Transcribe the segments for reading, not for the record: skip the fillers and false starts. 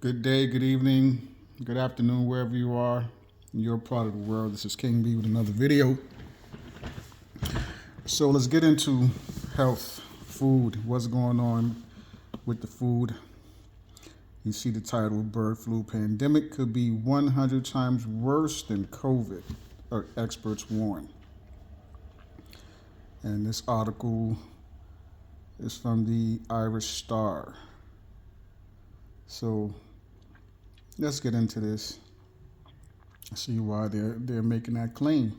Good day, good evening, good afternoon, wherever you are in your part of the world. This is King B with another video. So let's get into health, food, what's going on with the food. You see the title, Bird Flu Pandemic Could Be 100 Times Worse Than COVID, or experts warn. And this article is from the Irish Star. So let's get into this. See why they're making that claim.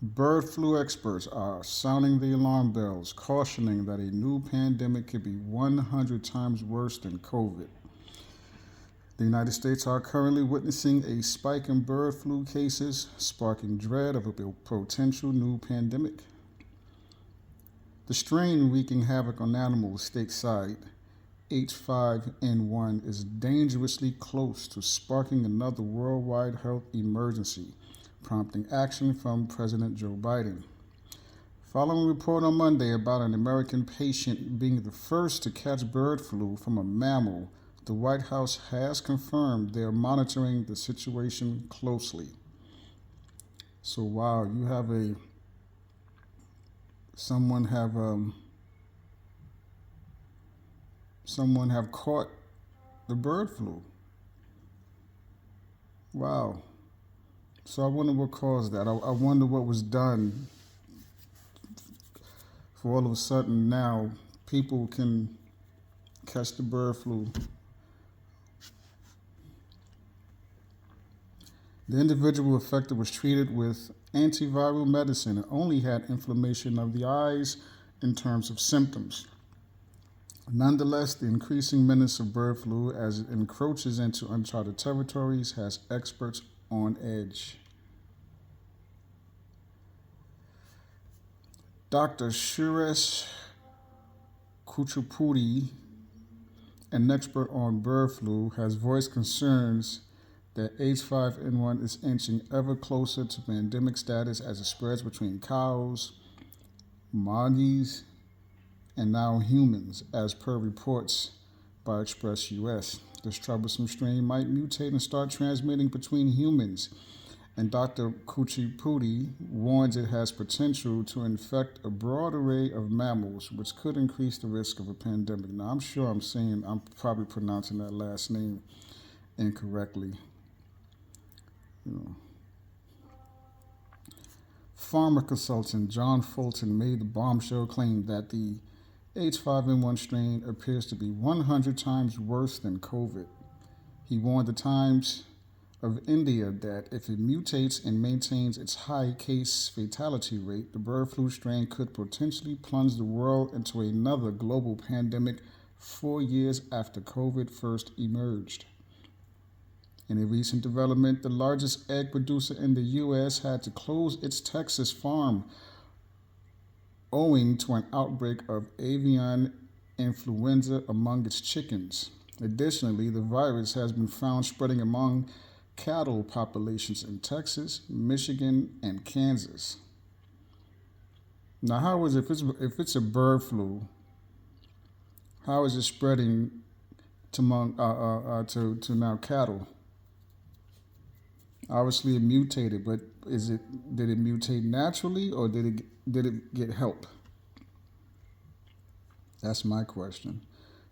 Bird flu experts are sounding the alarm bells, cautioning that a new pandemic could be 100 times worse than COVID. The United States are currently witnessing a spike in bird flu cases, sparking dread of a potential new pandemic. The strain wreaking havoc on animals stateside, H5N1, is dangerously close to sparking another worldwide health emergency, prompting action from President Joe Biden. Following a report on Monday about an American patient being the first to catch bird flu from a mammal, the White House has confirmed they are monitoring the situation closely. So wow, you have someone have caught the bird flu. Wow. So I wonder what caused that. I wonder what was done for all of a sudden now people can catch the bird flu. The individual affected was treated with antiviral medicine and only had inflammation of the eyes in terms of symptoms. Nonetheless, the increasing menace of bird flu as it encroaches into uncharted territories has experts on edge. Dr. Suresh Kuchipudi, an expert on bird flu, has voiced concerns that H5N1 is inching ever closer to pandemic status as it spreads between cows, monkeys, and now humans, as per reports by Express US. This troublesome strain might mutate and start transmitting between humans, and Dr. Kuchipudi warns it has potential to infect a broad array of mammals, which could increase the risk of a pandemic. Now, I'm probably pronouncing that last name incorrectly. Pharma consultant John Fulton made the bombshell claim that the H5N1 strain appears to be 100 times worse than COVID. He warned the Times of India that if it mutates and maintains its high case fatality rate, the bird flu strain could potentially plunge the world into another global pandemic 4 years after COVID first emerged. In a recent development, the largest egg producer in the U.S. had to close its Texas farm owing to an outbreak of avian influenza among its chickens. Additionally, the virus has been found spreading among cattle populations in Texas, Michigan, and Kansas. Now, how is it if it's a bird flu? How is it spreading to now cattle? Obviously, it mutated, but did it mutate naturally or did it get help? That's my question.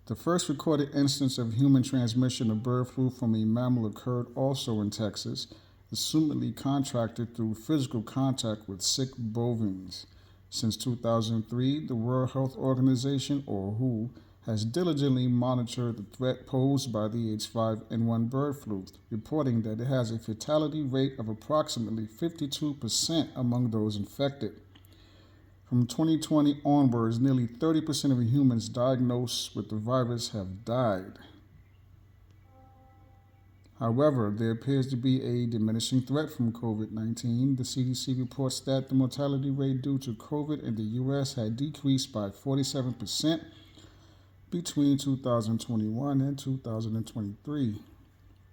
The first recorded instance of human transmission of bird flu from a mammal occurred also in Texas, assumedly contracted through physical contact with sick bovines. Since 2003, the World Health Organization, or WHO, has diligently monitored the threat posed by the H5N1 bird flu, reporting that it has a fatality rate of approximately 52% among those infected. From 2020 onwards, nearly 30% of humans diagnosed with the virus have died. However, there appears to be a diminishing threat from COVID-19. The CDC reports that the mortality rate due to COVID in the U.S. had decreased by 47% between 2021 and 2023.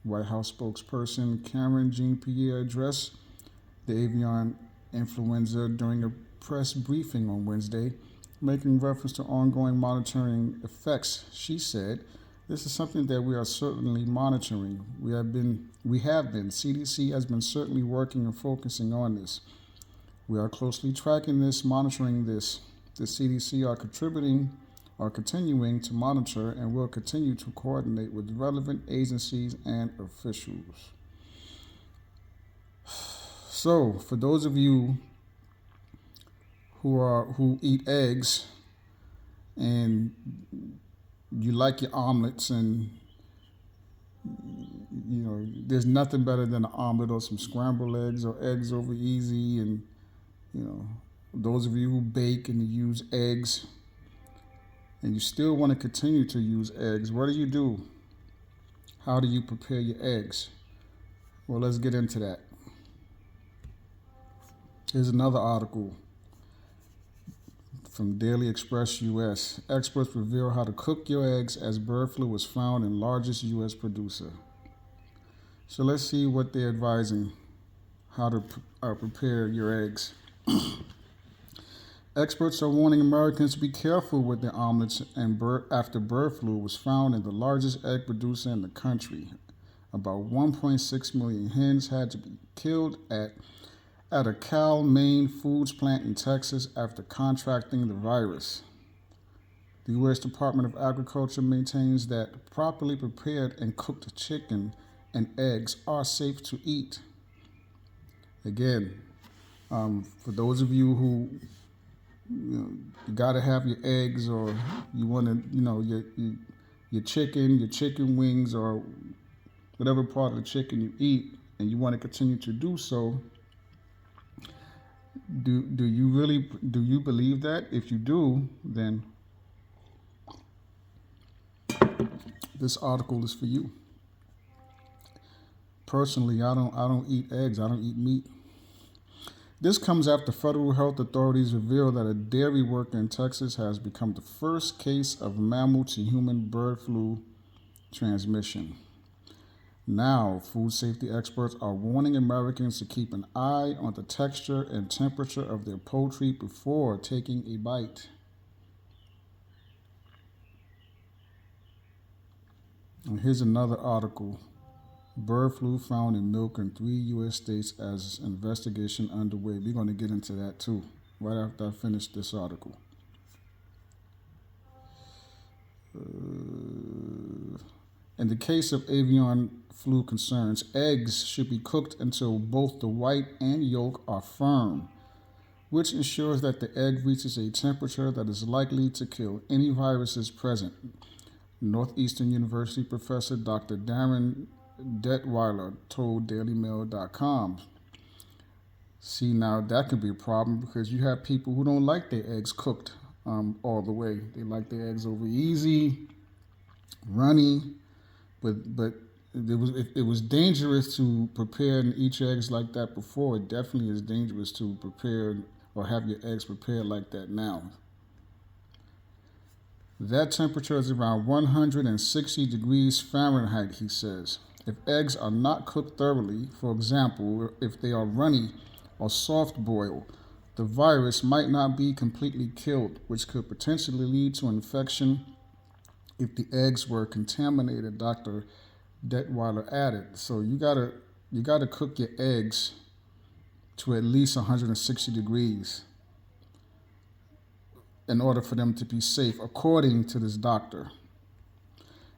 White House spokesperson Karen Jean-Pierre addressed the avian influenza during a press briefing on Wednesday, Making reference to ongoing monitoring effects, she said, "This is something that we are certainly monitoring. We have been. CDC has been certainly working and focusing on this. We are closely tracking this, monitoring this. The CDC are continuing to monitor and will continue to coordinate with relevant agencies and officials." So, for those of you who eat eggs and you like your omelets, and there's nothing better than an omelet or some scrambled eggs or eggs over easy, and you know those of you who bake and you use eggs and you still want to continue to use eggs, what do? How do you prepare your eggs? Well, let's get into that. Here's another article from Daily Express US. Experts reveal how to cook your eggs as bird flu was found in largest US producer. So let's see what they're advising how to prepare your eggs. Experts are warning Americans to be careful with their omelets after bird flu was found in the largest egg producer in the country. About 1.6 million hens had to be killed at a Cal-Maine foods plant in Texas after contracting the virus. The U.S. Department of Agriculture maintains that properly prepared and cooked chicken and eggs are safe to eat. Again, for those of you who you gotta have your eggs, or you want to, your chicken wings, or whatever part of the chicken you eat, and you want to continue to do so. Do you believe that? If you do, then this article is for you. Personally, I don't eat eggs. I don't eat meat. This comes after federal health authorities reveal that a dairy worker in Texas has become the first case of mammal to human bird flu transmission. Now, food safety experts are warning Americans to keep an eye on the texture and temperature of their poultry before taking a bite. And here's another article. Bird flu found in milk in 3 U.S. states as investigation underway. We're going to get into that too, right after I finish this article. In the case of avian flu concerns, eggs should be cooked until both the white and yolk are firm, which ensures that the egg reaches a temperature that is likely to kill any viruses present. Northeastern University professor Dr. Darren Detweiler told DailyMail.com. See, now that could be a problem because you have people who don't like their eggs cooked all the way. They like their eggs over easy, runny, but it was dangerous to prepare and eat your eggs like that before. It definitely is dangerous to prepare or have your eggs prepared like that now. That temperature is around 160 degrees Fahrenheit, he says. If eggs are not cooked thoroughly, for example, if they are runny or soft boiled, the virus might not be completely killed, which could potentially lead to infection if the eggs were contaminated, Dr. Detweiler added. So you gotta cook your eggs to at least 160 degrees in order for them to be safe, according to this doctor.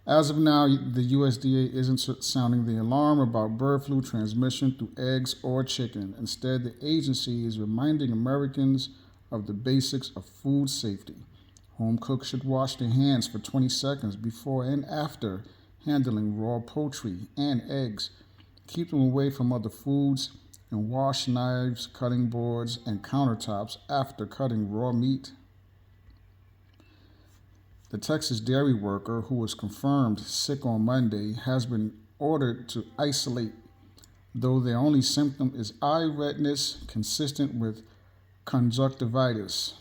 As of now, the USDA isn't sounding the alarm about bird flu transmission through eggs or chicken. Instead, the agency is reminding Americans of the basics of food safety. Home cooks should wash their hands for 20 seconds before and after handling raw poultry and eggs. Keep them away from other foods and wash knives, cutting boards, and countertops after cutting raw meat. The Texas dairy worker, who was confirmed sick on Monday, has been ordered to isolate, though their only symptom is eye redness consistent with conjunctivitis.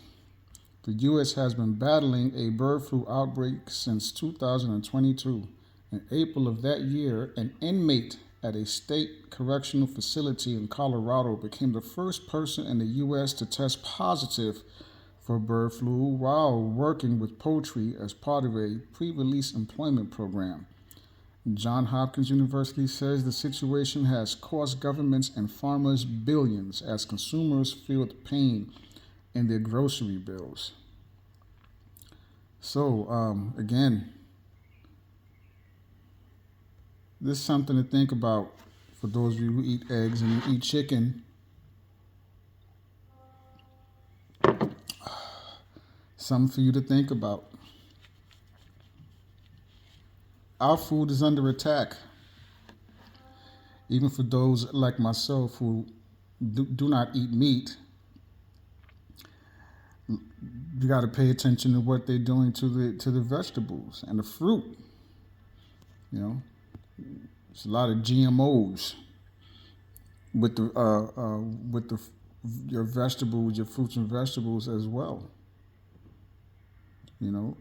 The U.S. has been battling a bird flu outbreak since 2022. In April of that year, an inmate at a state correctional facility in Colorado became the first person in the U.S. to test positive for bird flu while working with poultry as part of a pre-release employment program. Johns Hopkins University says the situation has cost governments and farmers billions as consumers feel the pain in their grocery bills. So, again, this is something to think about for those of you who eat eggs and you eat chicken. Something for you to think about. Our food is under attack. Even for those like myself who do not eat meat, you got to pay attention to what they're doing to the vegetables and the fruit. You know, there's a lot of GMOs with your vegetables, your fruits and vegetables as well. You know,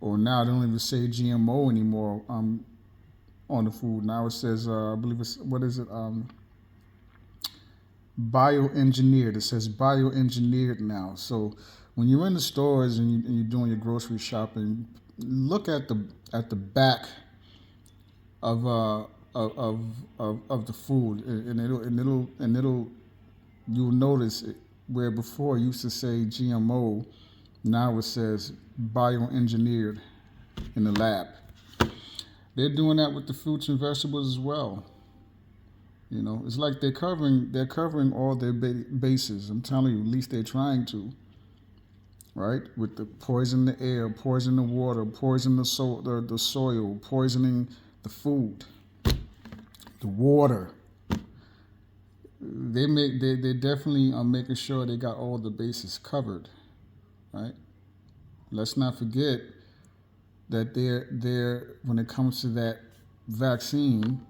or now they don't even say GMO anymore on the food. Now it says I believe it's what is it? Bioengineered. It says bioengineered now. So when you're in the stores and you're doing your grocery shopping, look at the back of the food, and it'll you'll notice it, where before it used to say GMO, now it says bioengineered in the lab. They're doing that with the fruits and vegetables as well. You know, it's like they're covering all their bases. I'm telling you, at least they're trying to. Right, with the poison the air, poison the water, poison the soil, poisoning the food, the water. They definitely are making sure they got all the bases covered. Right. Let's not forget that they're when it comes to that vaccine,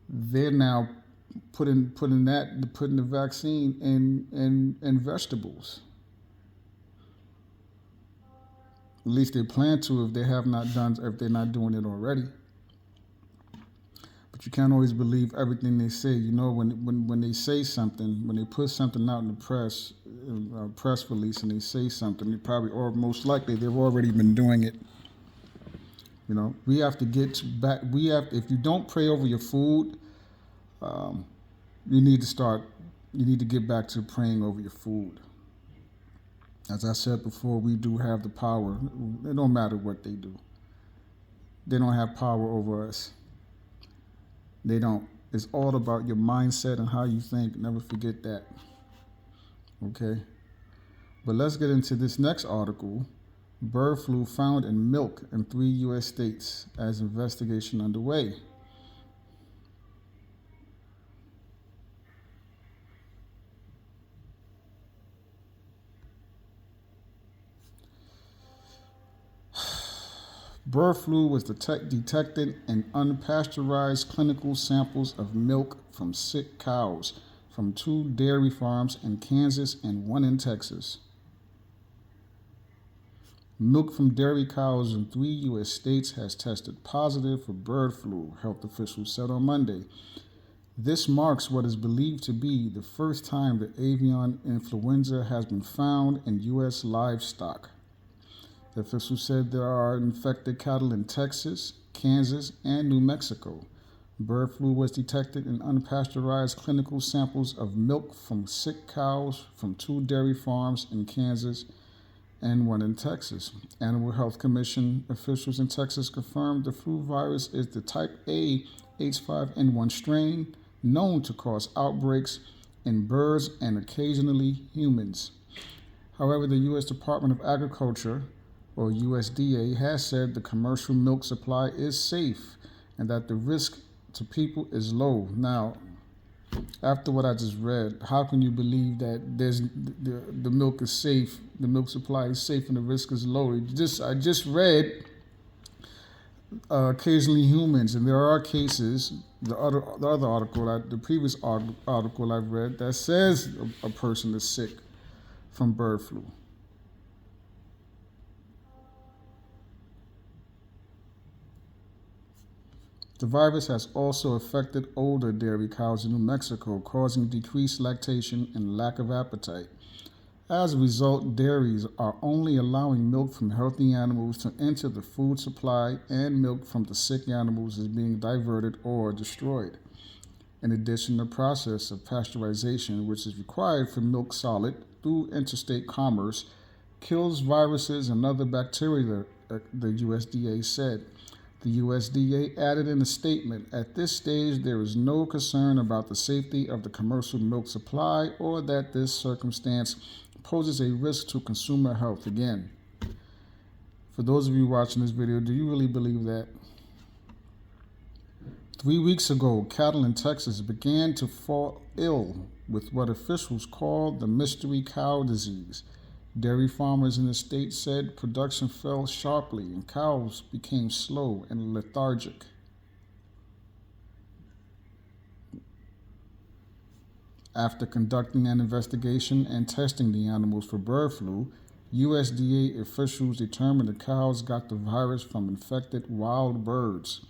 they're now putting the vaccine in vegetables. At least they plan to if they're not doing it already. But you can't always believe everything they say. You know, when they say something, when they put something out in the press release, and they say something, they probably, or most likely, they've already been doing it. You know, we have to get back. If you don't pray over your food, you need to get back to praying over your food. As I said before, we do have the power. It don't matter what they do. They don't have power over us. They don't. It's all about your mindset and how you think. Never forget that. Okay? But let's get into this next article. Bird flu found in milk in 3 U.S. states as investigation underway. Bird flu was detected in unpasteurized clinical samples of milk from sick cows from 2 dairy farms in Kansas and 1 in Texas. Milk from dairy cows in 3 U.S. states has tested positive for bird flu, health officials said on Monday. This marks what is believed to be the first time that avian influenza has been found in U.S. livestock. The official said there are infected cattle in Texas, Kansas, and New Mexico. Bird flu was detected in unpasteurized clinical samples of milk from sick cows from 2 dairy farms in Kansas and 1 in Texas. Animal Health Commission officials in Texas confirmed the flu virus is the type A H5N1 strain known to cause outbreaks in birds and occasionally humans. However, the U.S. Department of Agriculture, or USDA, has said the commercial milk supply is safe and that the risk to people is low. Now, after what I just read, how can you believe that the milk is safe, the milk supply is safe, and the risk is low? I just read occasionally humans, and there are cases. The other article, the previous article I've read, that says a person is sick from bird flu. The virus has also affected older dairy cows in New Mexico, causing decreased lactation and lack of appetite. As a result, dairies are only allowing milk from healthy animals to enter the food supply, and milk from the sick animals is being diverted or destroyed. In addition, the process of pasteurization, which is required for milk solid through interstate commerce, kills viruses and other bacteria, the USDA said. The USDA added in a statement, "At this stage, there is no concern about the safety of the commercial milk supply or that this circumstance poses a risk to consumer health." Again, for those of you watching this video, do you really believe that? 3 weeks ago, cattle in Texas began to fall ill with what officials called the mystery cow disease. Dairy farmers in the state said production fell sharply and cows became slow and lethargic. After conducting an investigation and testing the animals for bird flu, USDA officials determined the cows got the virus from infected wild birds.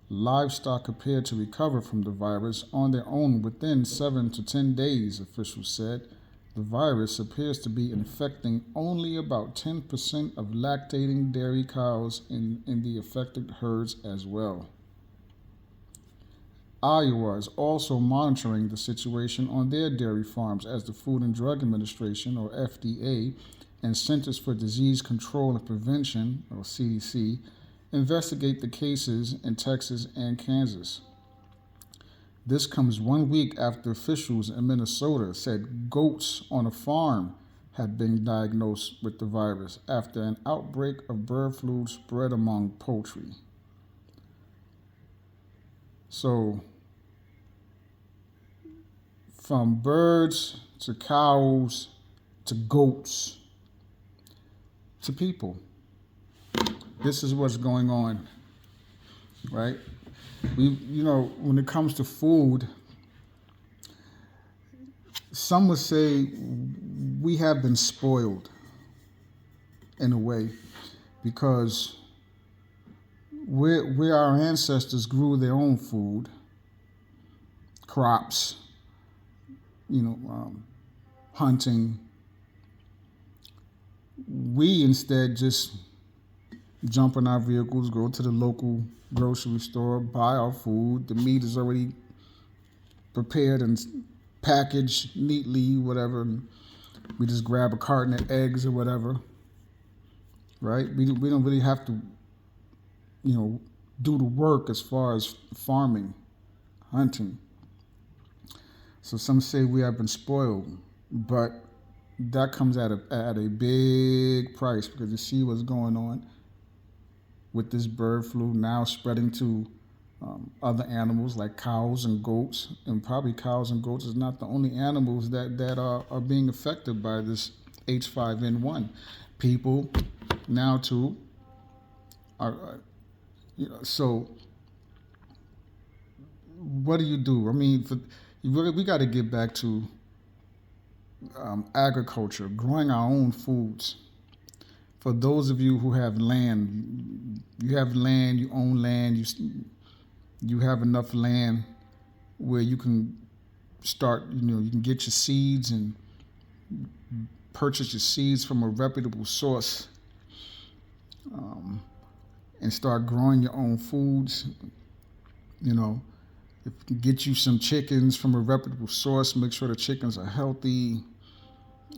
Livestock appeared to recover from the virus on their own within 7 to 10 days, officials said. The virus appears to be infecting only about 10% of lactating dairy cows in the affected herds as well. Iowa is also monitoring the situation on their dairy farms as the Food and Drug Administration, or FDA, and Centers for Disease Control and Prevention, or CDC, investigate the cases in Texas and Kansas. This comes 1 week after officials in Minnesota said goats on a farm had been diagnosed with the virus after an outbreak of bird flu spread among poultry. So, from birds to cows to goats to people, this is what's going on, right? When it comes to food, some would say we have been spoiled in a way because where our ancestors grew their own food, crops, hunting, we instead just jump in our vehicles, go to the local grocery store, buy our food. The meat is already prepared and packaged neatly, whatever. And we just grab a carton of eggs or whatever, right? We don't really have to, do the work as far as farming, hunting. So some say we have been spoiled, but that comes at a big price because you see what's going on with this bird flu now spreading to other animals like cows and goats. And probably cows and goats is not the only animals that are being affected by this H5N1. People now too are, so what do you do? I mean, we got to get back to agriculture, growing our own foods. For those of you who have land, you own land, you have enough land where you can start, you can get your seeds and purchase your seeds from a reputable source and start growing your own foods. If you can get you some chickens from a reputable source, make sure the chickens are healthy.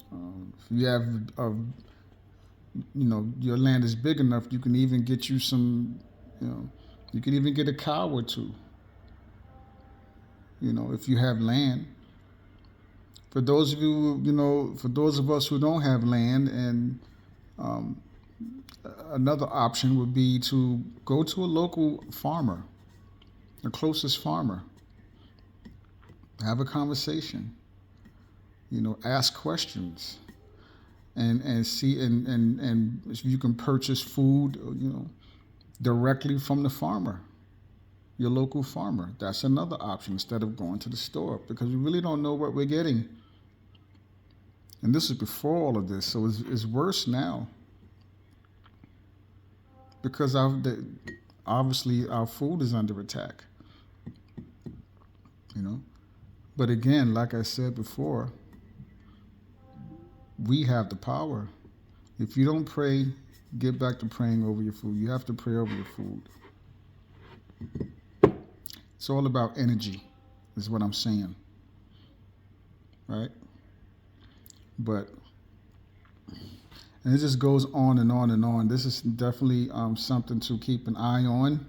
If you have your land is big enough, you can even get you some, you can even get a cow or two, if you have land. For those of you, for those of us who don't have land, and another option would be to go to a local farmer, the closest farmer, have a conversation, ask questions. And see and if you can purchase food, directly from the farmer, your local farmer. That's another option instead of going to the store, because we really don't know what we're getting. And this is before all of this, so it's worse now because obviously our food is under attack. But again, like I said before, we have the power. If you don't pray, get back to praying over your food. You have to pray over your food. It's all about energy, is what I'm saying. Right? But, and it just goes on and on and on. This is definitely something to keep an eye on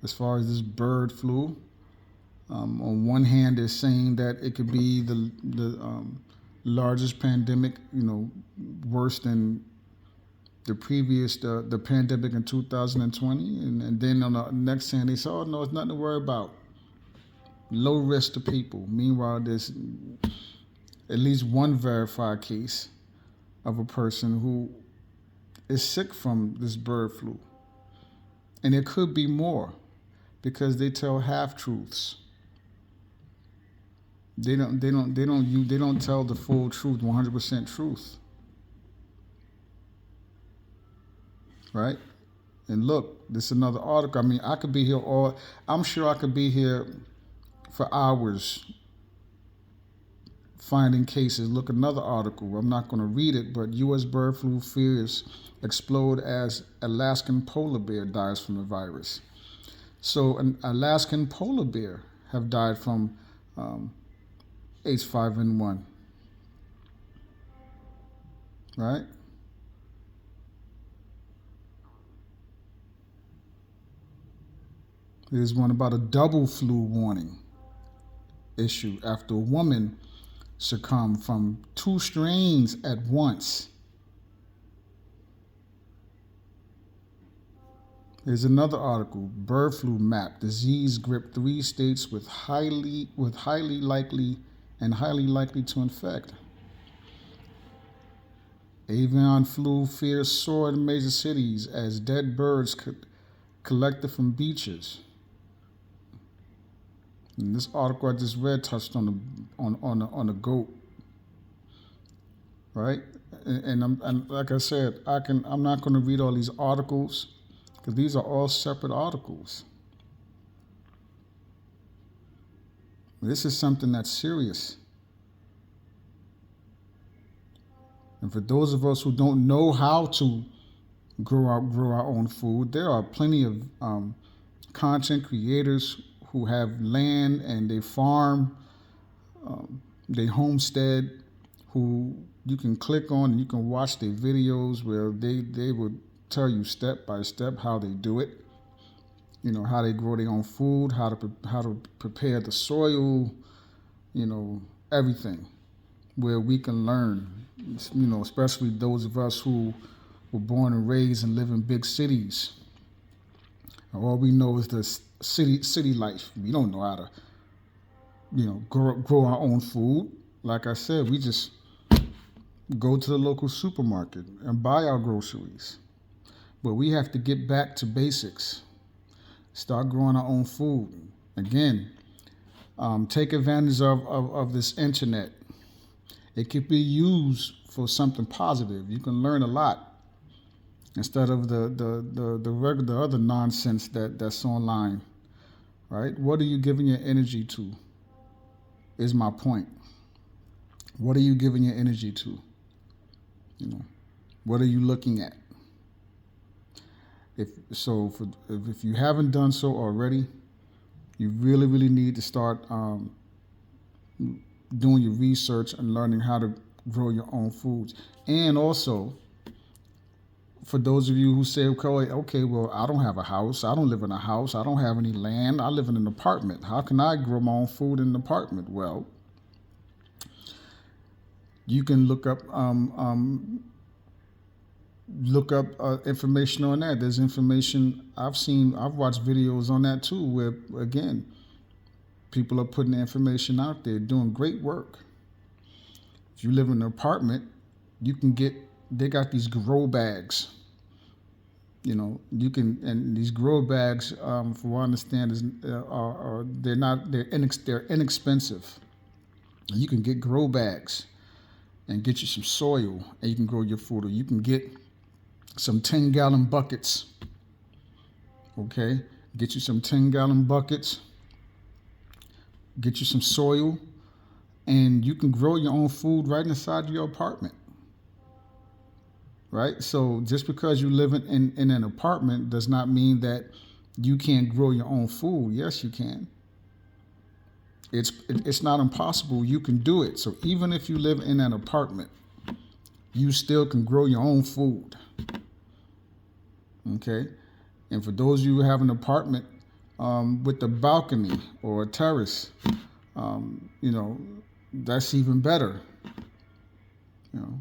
as far as this bird flu. On one hand, they're saying that it could be the largest pandemic, worse than the previous, the pandemic in 2020. And then on the next hand, they say, oh, no, it's nothing to worry about. Low risk to people. Meanwhile, there's at least one verified case of a person who is sick from this bird flu. And there could be more because they tell half-truths. They don't tell the full truth, 100% truth. Right? And look, this is another article. I mean, I could be here I'm sure I could be here for hours finding cases. Look, another article. I'm not going to read it, but U.S. bird flu fears explode as Alaskan polar bear dies from the virus. So an Alaskan polar bear have died from H5N1. Right? There's one about a double flu warning issue after a woman succumbed from 2 strains at once. There's another article, bird flu map, disease gripped 3 states with highly likely to infect. Avian flu fears soar in major cities as dead birds collected from beaches. And this article I just read touched on the goat, right? And like I said, I'm not going to read all these articles because these are all separate articles. This is something that's serious. And for those of us who don't know how to grow our own food, there are plenty of content creators who have land and they farm, they homestead, who you can click on and you can watch their videos where they will tell you step by step how they do it. How they grow their own food, how to prepare the soil, everything, where we can learn. Especially those of us who were born and raised and live in big cities. All we know is the city life. We don't know how to, grow our own food. Like I said, we just go to the local supermarket and buy our groceries. But we have to get back to basics. Start growing our own food. Again, take advantage of this internet. It could be used for something positive. You can learn a lot instead of the regular other nonsense that's online. Right? What are you giving your energy to? Is my point. What are you giving your energy to? What are you looking at? If you haven't done so already, you really need to start doing your research and learning how to grow your own foods. And also, for those of you who say, okay, well, I don't have a house. I don't live in a house. I don't have any land. I live in an apartment. How can I grow my own food in an apartment? Well, you can look up information on that. There's information I've watched videos on that too, where again, people are putting the information out there, doing great work. If you live in an apartment, they got these grow bags. And these grow bags, from what I understand, they're inexpensive. You can get grow bags and get you some soil, and you can grow your food, or you can get some 10-gallon buckets Okay? Get you some 10-gallon buckets, get you some soil, and you can grow your own food right inside your apartment. Right? So just because you live in an apartment does not mean that you can't grow your own food. Yes, you can. It's not impossible. You can do it. So even if you live in an apartment, you still can grow your own food. Okay? And for those of you who have an apartment with a balcony or a terrace, that's even better. You know,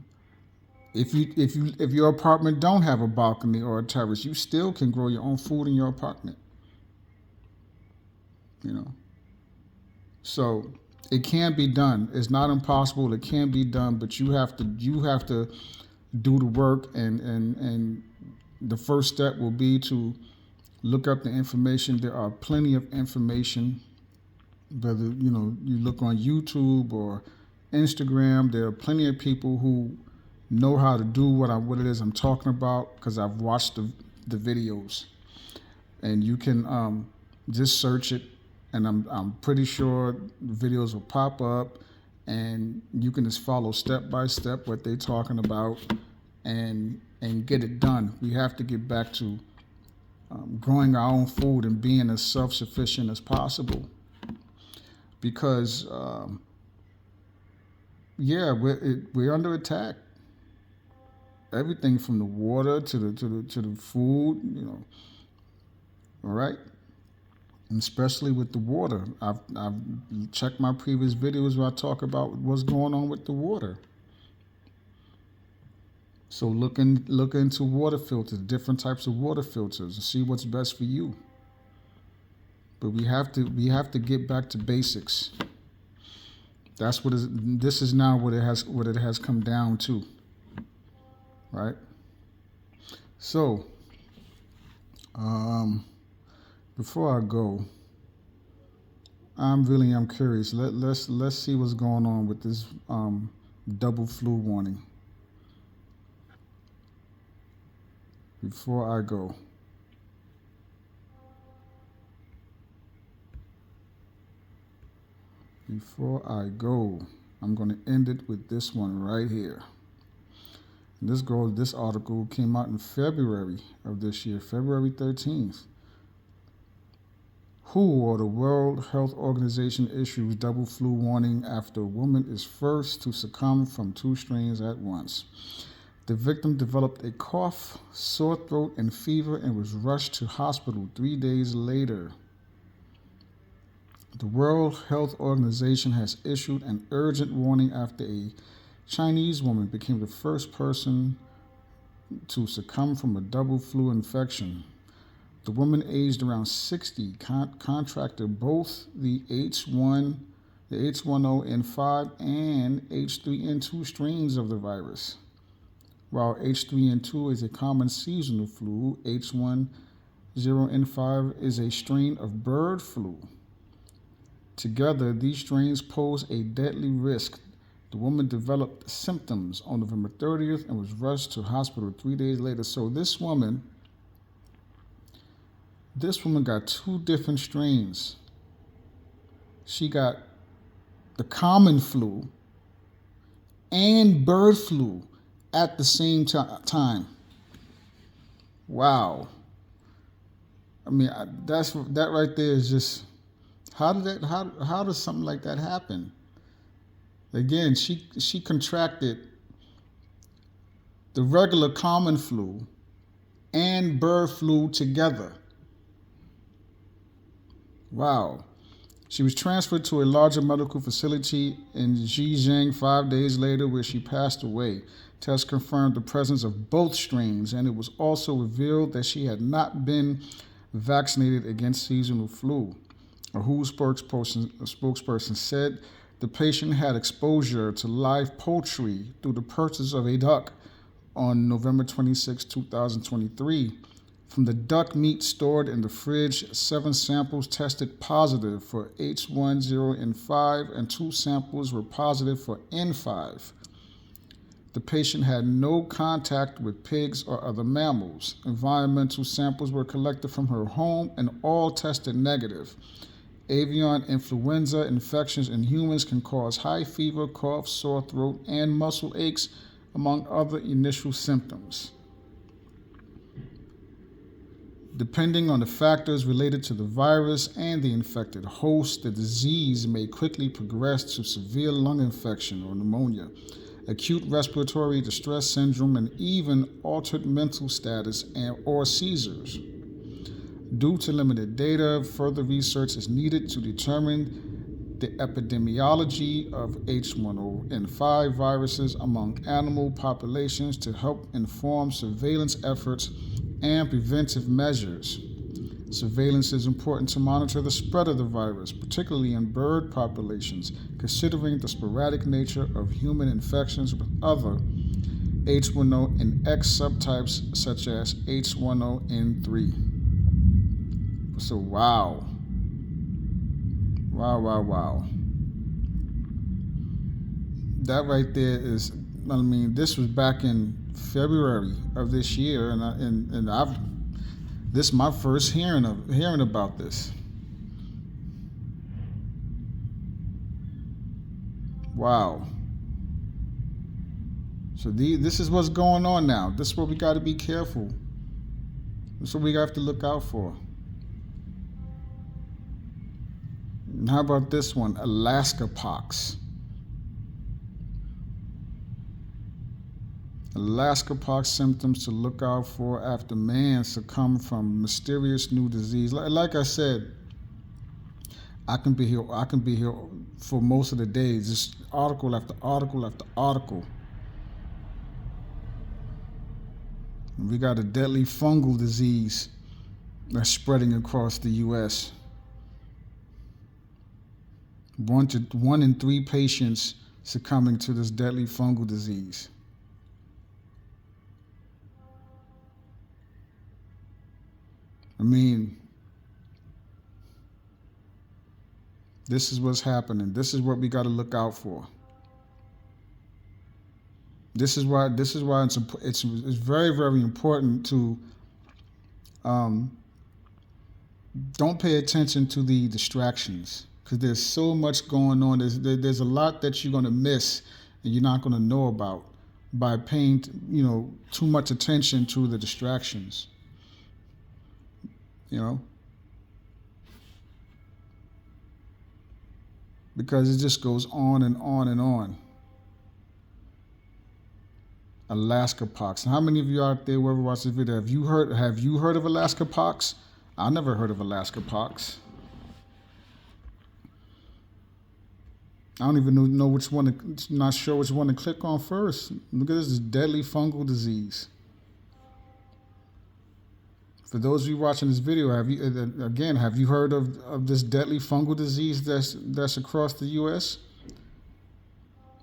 if your apartment don't have a balcony or a terrace, you still can grow your own food in your apartment. So it can be done. It's not impossible. It can be done, but you have to do the work, and the first step will be to look up the information. There are plenty of information, whether you look on YouTube or Instagram. There are plenty of people who know how to do what it is I'm talking about, because I've watched the videos, and you can just search it, and I'm pretty sure videos will pop up, and you can just follow step by step what they're talking about, and get it done. We have to get back to growing our own food and being as self-sufficient as possible, because we're under attack. Everything from the water to the food, all right, and especially with the water. I've checked my previous videos where I talk about what's going on with the water. So look into water filters, different types of water filters, and see what's best for you. But we have to get back to basics. This is now what it has come down to. Right? So, before I go, I'm curious. Let's see what's going on with this double flu warning. Before I go, I'm going to end it with this one right here. This article came out in February of this year, February 13th. WHO, or the World Health Organization, issues double flu warning after woman is first to succumb from 2 strains at once. The victim developed a cough, sore throat, and fever and was rushed to hospital 3 days later. The World Health Organization has issued an urgent warning after a Chinese woman became the first person to succumb from a double flu infection. The woman, aged around 60, contracted both the H1N5 and H3N2 strains of the virus. While H3N2 is a common seasonal flu, H1N5 is a strain of bird flu. Together, these strains pose a deadly risk. The woman developed symptoms on November 30th and was rushed to hospital 3 days later. So this woman got 2 different strains. She got the common flu and bird flu at the same time. Wow. I mean, that right there is just, how does something like that happen? Again, she contracted the regular common flu and bird flu together. Wow. She was transferred to a larger medical facility in Zhejiang 5 days later, where she passed away. Tests confirmed the presence of both strains, and it was also revealed that she had not been vaccinated against seasonal flu. A WHO spokesperson said the patient had exposure to live poultry through the purchase of a duck on November 26, 2023. From the duck meat stored in the fridge, 7 samples tested positive for H1N5 and 2 samples were positive for N5. The patient had no contact with pigs or other mammals. Environmental samples were collected from her home and all tested negative. Avian influenza infections in humans can cause high fever, cough, sore throat, and muscle aches, among other initial symptoms. Depending on the factors related to the virus and the infected host, the disease may quickly progress to severe lung infection or pneumonia, acute respiratory distress syndrome, and even altered mental status or seizures. Due to limited data, further research is needed to determine the epidemiology of H1N5 viruses among animal populations to help inform surveillance efforts and preventive measures. Surveillance is important to monitor the spread of the virus, particularly in bird populations, considering the sporadic nature of human infections with other H1N1 subtypes such as H1N3. So wow. That right there is, I mean, this was back in February of this year, and I've this is my first hearing about this. Wow. So this is what's going on now. This is what we got to be careful. This is what we have to look out for. And how about this one? Alaska pox. Alaska pox symptoms to look out for after man succumbed from mysterious new disease. Like I said, I can be here for most of the days, just article after article after article. And we got a deadly fungal disease that's spreading across the U.S. 1 in 3 patients succumbing to this deadly fungal disease. I mean, this is what's happening. This is what we got to look out for. This is why it's very, very important to don't pay attention to the distractions, because there's so much going on. There's a lot that you're going to miss and you're not going to know about by paying too much attention to the distractions. Because it just goes on and on and on. Alaska pox. How many of you out there who ever watched this video, have you heard of Alaska pox? I never heard of Alaska pox. I don't even know which one. Not sure which one to click on first. Look at this deadly fungal disease. For those of you watching this video, have you heard of this deadly fungal disease that's across the U.S.?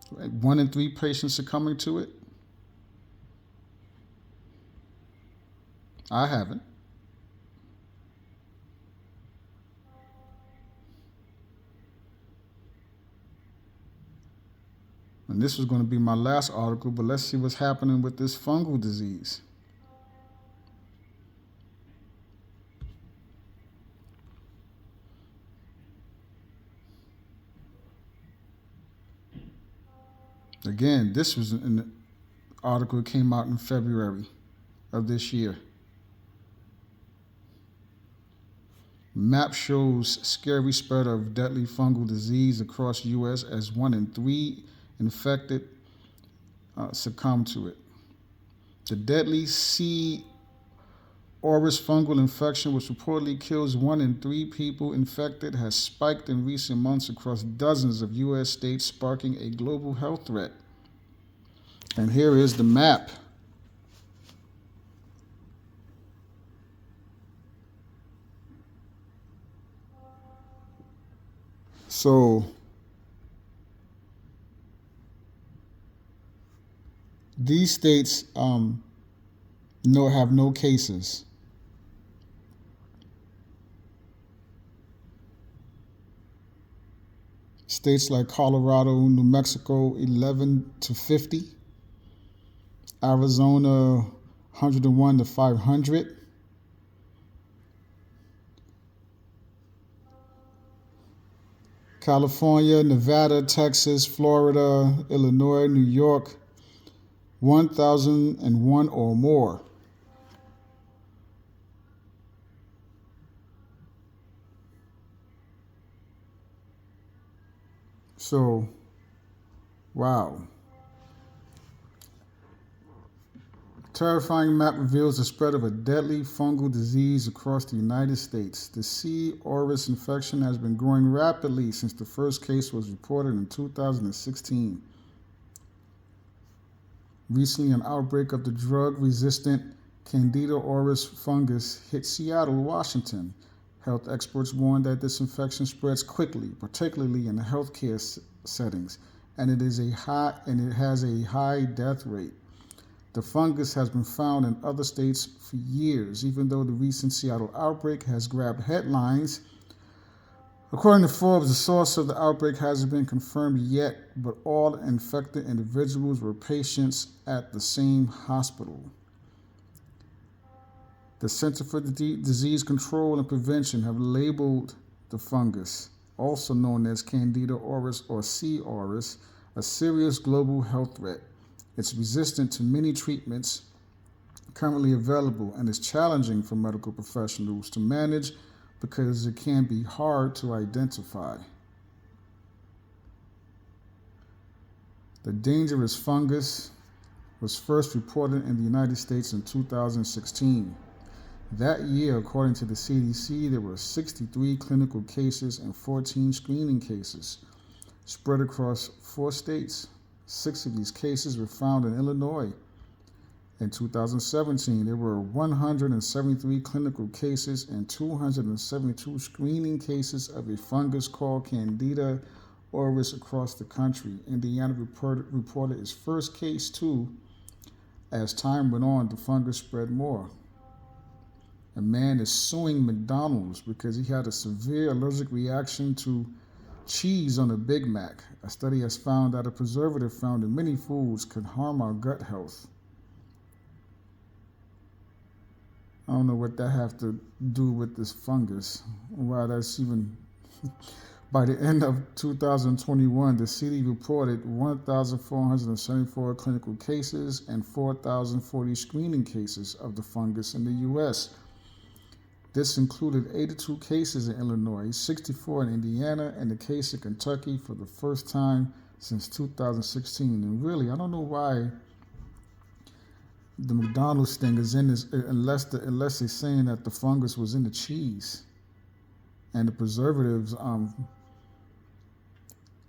1 in 3 patients succumbing to it? I haven't. And this was going to be my last article, but let's see what's happening with this fungal disease. Again, this was an article that came out in February of this year. Map shows scary spread of deadly fungal disease across U.S. as 1 in 3 infected succumb to it. The deadly C. auris fungal infection, which reportedly kills 1 in 3 people infected, has spiked in recent months across dozens of U.S. states, sparking a global health threat. And here is the map. So these states have no cases. States like Colorado, New Mexico, 11 to 50. Arizona 101 to 500. California, Nevada, Texas, Florida, Illinois, New York, 1,001 or more. So, wow. Terrifying map reveals the spread of a deadly fungal disease across the United States. The C. auris infection has been growing rapidly since the first case was reported in 2016. Recently, an outbreak of the drug-resistant Candida auris fungus hit Seattle, Washington. Health experts warn that this infection spreads quickly, particularly in healthcare settings, and it has a high death rate. The fungus has been found in other states for years, even though the recent Seattle outbreak has grabbed headlines. According to Forbes, the source of the outbreak hasn't been confirmed yet, but all infected individuals were patients at the same hospital. The Center for Disease Control and Prevention have labeled the fungus, also known as Candida auris or C. auris, a serious global health threat. It's resistant to many treatments currently available and is challenging for medical professionals to manage because it can be hard to identify. The dangerous fungus was first reported in the United States in 2016. That year, according to the CDC, there were 63 clinical cases and 14 screening cases spread across 4 states. 6 of these cases were found in Illinois. In 2017, there were 173 clinical cases and 272 screening cases of a fungus called Candida auris across the country. Indiana reported its first case too. As time went on, the fungus spread more. A man is suing McDonald's because he had a severe allergic reaction to cheese on a Big Mac. A study has found that a preservative found in many foods could harm our gut health. I don't know what that have to do with this fungus. Why that's even... By the end of 2021, the city reported 1,474 clinical cases and 4,040 screening cases of the fungus in the U.S. This included 82 cases in Illinois, 64 in Indiana, and a case in Kentucky for the first time since 2016. And really, I don't know why the McDonald's thing is in this, unless they're saying that the fungus was in the cheese and the preservatives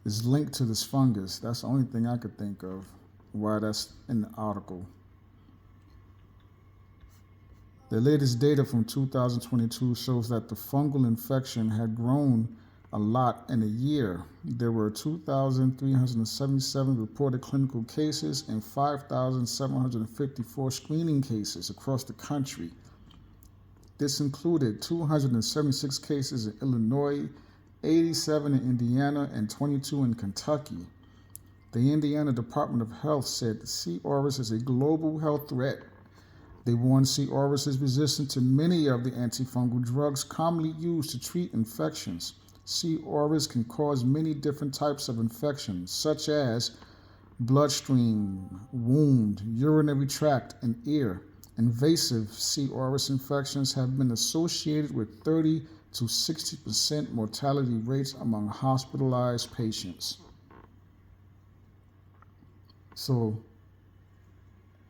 is linked to this fungus. That's the only thing I could think of why that's in the article. The latest data from 2022 shows that the fungal infection had grown a lot in a year. There were 2,377 reported clinical cases and 5,754 screening cases across the country. This included 276 cases in Illinois, 87 in Indiana, and 22 in Kentucky. The Indiana Department of Health said the C. auris is a global health threat. They warned C. auris is resistant to many of the antifungal drugs commonly used to treat infections. C. auris can cause many different types of infections, such as bloodstream, wound, urinary tract, and ear. Invasive C. auris infections have been associated with 30 to 60% mortality rates among hospitalized patients. So,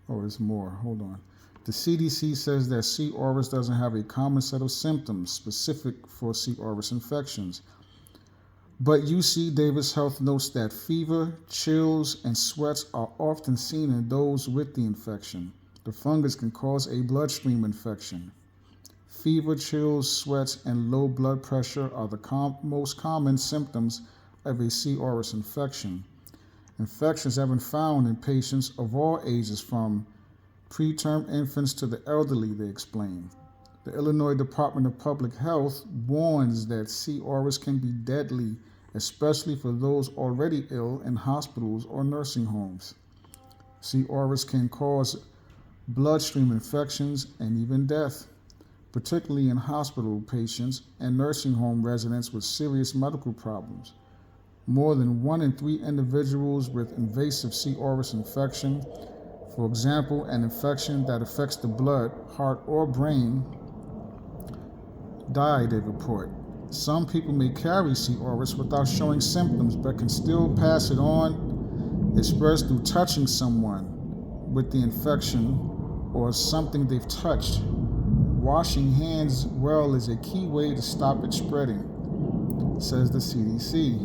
there's more. Hold on. The CDC says that C. auris doesn't have a common set of symptoms specific for C. auris infections. But UC Davis Health notes that fever, chills, and sweats are often seen in those with the infection. The fungus can cause a bloodstream infection. Fever, chills, sweats, and low blood pressure are the most common symptoms of a C. auris infection. Infections have been found in patients of all ages, from preterm infants to the elderly, they explain. The Illinois Department of Public Health warns that C. auris can be deadly, especially for those already ill in hospitals or nursing homes. C. auris can cause bloodstream infections and even death, particularly in hospital patients and nursing home residents with serious medical problems. More than 1 in 3 individuals with invasive C. auris infection, for example, an infection that affects the blood, heart, or brain, die, they report. Some people may carry C. auris without showing symptoms but can still pass it on. It spreads through touching someone with the infection or something they've touched. Washing hands well is a key way to stop it spreading, says the CDC.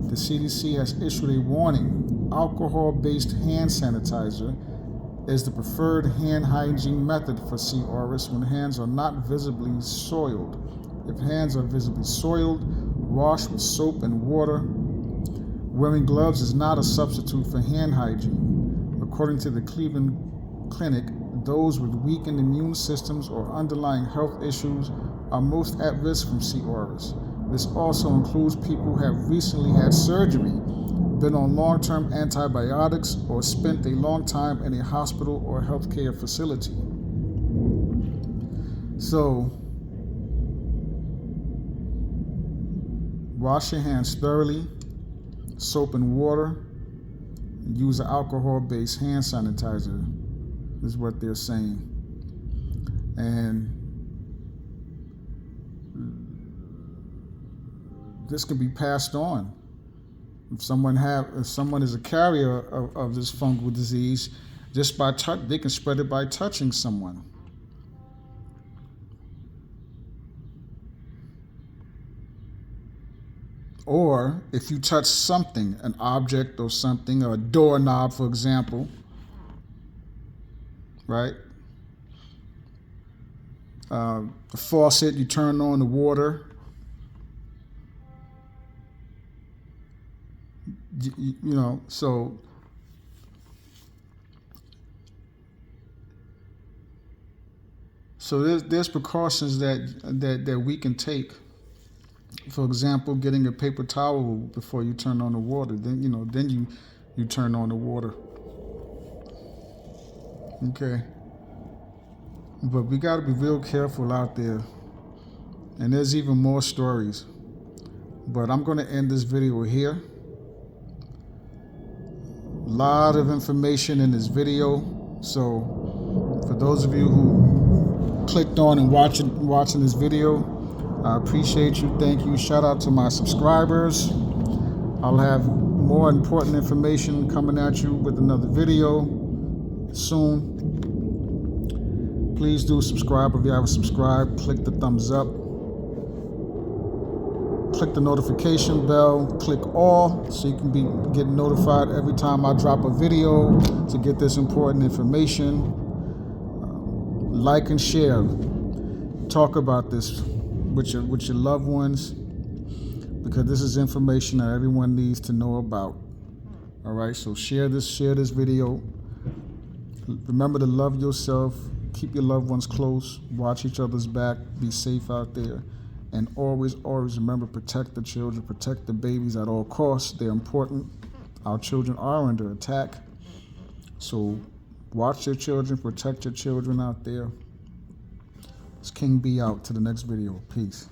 The CDC has issued a warning. Alcohol-based hand sanitizer is the preferred hand hygiene method for C. auris when hands are not visibly soiled. If hands are visibly soiled, wash with soap and water. Wearing gloves is not a substitute for hand hygiene. According to the Cleveland Clinic, those with weakened immune systems or underlying health issues are most at risk from C. auris. This also includes people who have recently had surgery, been on long-term antibiotics, or spent a long time in a hospital or healthcare facility. So, wash your hands thoroughly, soap and water, and use an alcohol-based hand sanitizer, is what they're saying. And this can be passed on. If someone is a carrier of this fungal disease, just by they can spread it by touching someone. Or if you touch something, an object or something, or a doorknob, for example, right? The faucet, you turn on the water. You know, so there's precautions that we can take. For example, getting a paper towel before you turn on the water. Then you turn on the water. Okay. But we got to be real careful out there. And there's even more stories. But I'm going to end this video here. A lot of information in this video. So for those of you who clicked on and watching this video, I appreciate you. Thank you. Shout out to my subscribers. I'll have more important information coming at you with another video soon. Please do subscribe if you haven't subscribed. Click the thumbs up. Click the notification bell. Click all so you can get notified every time I drop a video to get this important information. Like and share. Talk about this with your loved ones, because this is information that everyone needs to know about. All right, so share this video. Remember to love yourself, keep your loved ones close, watch each other's back, be safe out there, and always remember, protect the children, protect the babies at all costs. They're important. Our children are under attack, so watch your children, protect your children out there. It's King B out. To the next video. Peace.